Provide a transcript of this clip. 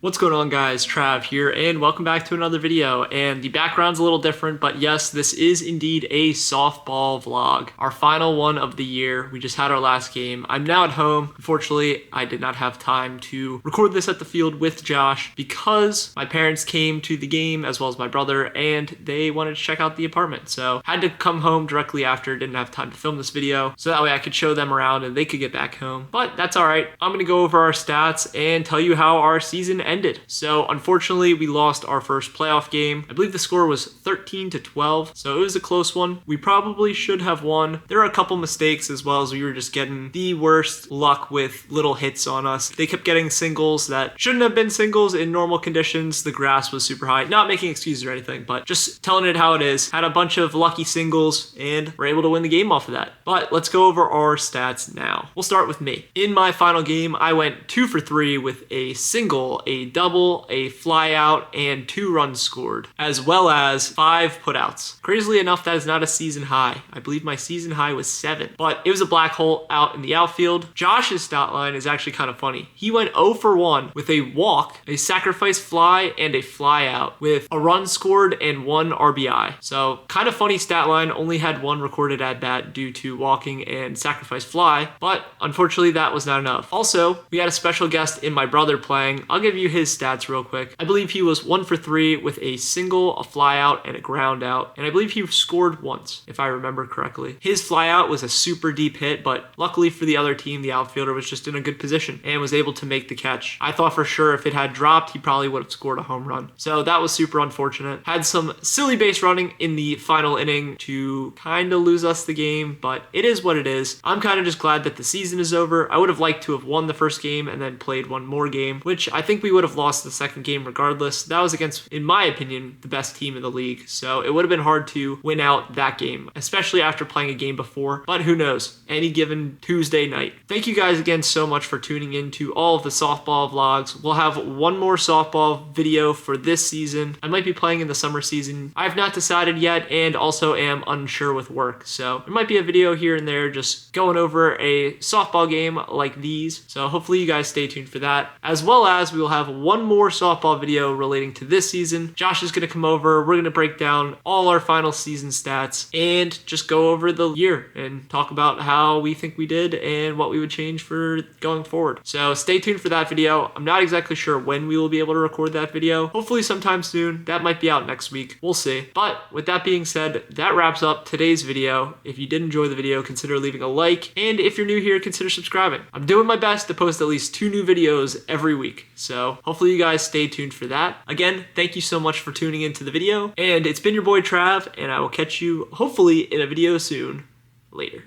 What's going on, guys? Trav here, and welcome back to another video. And the background's a little different, but yes, this is indeed a softball vlog. Our final one of the year. We just had our last game. I'm now at home. Unfortunately, I did not have time to record this at the field with Josh because my parents came to the game as well as my brother, and they wanted to check out the apartment. So had to come home directly after, didn't have time to film this video, so that way I could show them around and they could get back home. But that's all right. I'm gonna go over our stats and tell you how our season ended. So unfortunately, we lost our first playoff game. I believe the score was 13-12, so it was a close one. We probably should have won. There are a couple mistakes as well as we were just getting the worst luck with little hits on us. They kept getting singles that shouldn't have been singles in normal conditions. The grass was super high. Not making excuses or anything, but just telling it how it is. Had a bunch of lucky singles and were able to win the game off of that. But let's go over our stats now. We'll start with me. In my final game, I went 2 for 3 with a single, a double, a fly out, and 2 runs scored, as well as 5 putouts. Crazily enough, that is not a season high. I believe my season high was 7, but it was a black hole out in the outfield. Josh's stat line is actually kind of funny. He went 0 for 1 with a walk, a sacrifice fly, and a fly out with a run scored and 1 RBI. So kind of funny stat line, only had 1 recorded at bat due to walking and sacrifice fly, but unfortunately that was not enough. Also, we had a special guest in my brother playing. I'll give you his stats real quick. I believe he was 1 for 3 with a single, a fly out, and a ground out. And I believe he scored once, if I remember correctly. His fly out was a super deep hit, but luckily for the other team, the outfielder was just in a good position and was able to make the catch. I thought for sure if it had dropped, he probably would have scored a home run. So that was super unfortunate. Had some silly base running in the final inning to kind of lose us the game, but it is what it is. I'm kind of just glad that the season is over. I would have liked to have won the first game and then played one more game, which I think we would have lost the second game regardless. That was against, in my opinion, the best team in the league, so it would have been hard to win out that game, especially after playing a game before, but who knows, any given Tuesday night. Thank you guys again so much for tuning in to all of the softball vlogs. We'll have one more softball video for this season. I might be playing in the summer season. I've not decided yet and also am unsure with work, so there might be a video here and there just going over a softball game like these, so hopefully you guys stay tuned for that, as well as we will have one more softball video relating to this season. Josh is going to come over. We're going to break down all our final season stats and just go over the year and talk about how we think we did and what we would change for going forward. So stay tuned for that video. I'm not exactly sure when we will be able to record that video. Hopefully sometime soon. That might be out next week. We'll see. But with that being said, that wraps up today's video. If you did enjoy the video, consider leaving a like. And if you're new here, consider subscribing. I'm doing my best to post at least 2 new videos every week. So hopefully you guys stay tuned for that. Again, thank you so much for tuning into the video, and it's been your boy Trav, and I will catch you hopefully in a video soon. Later.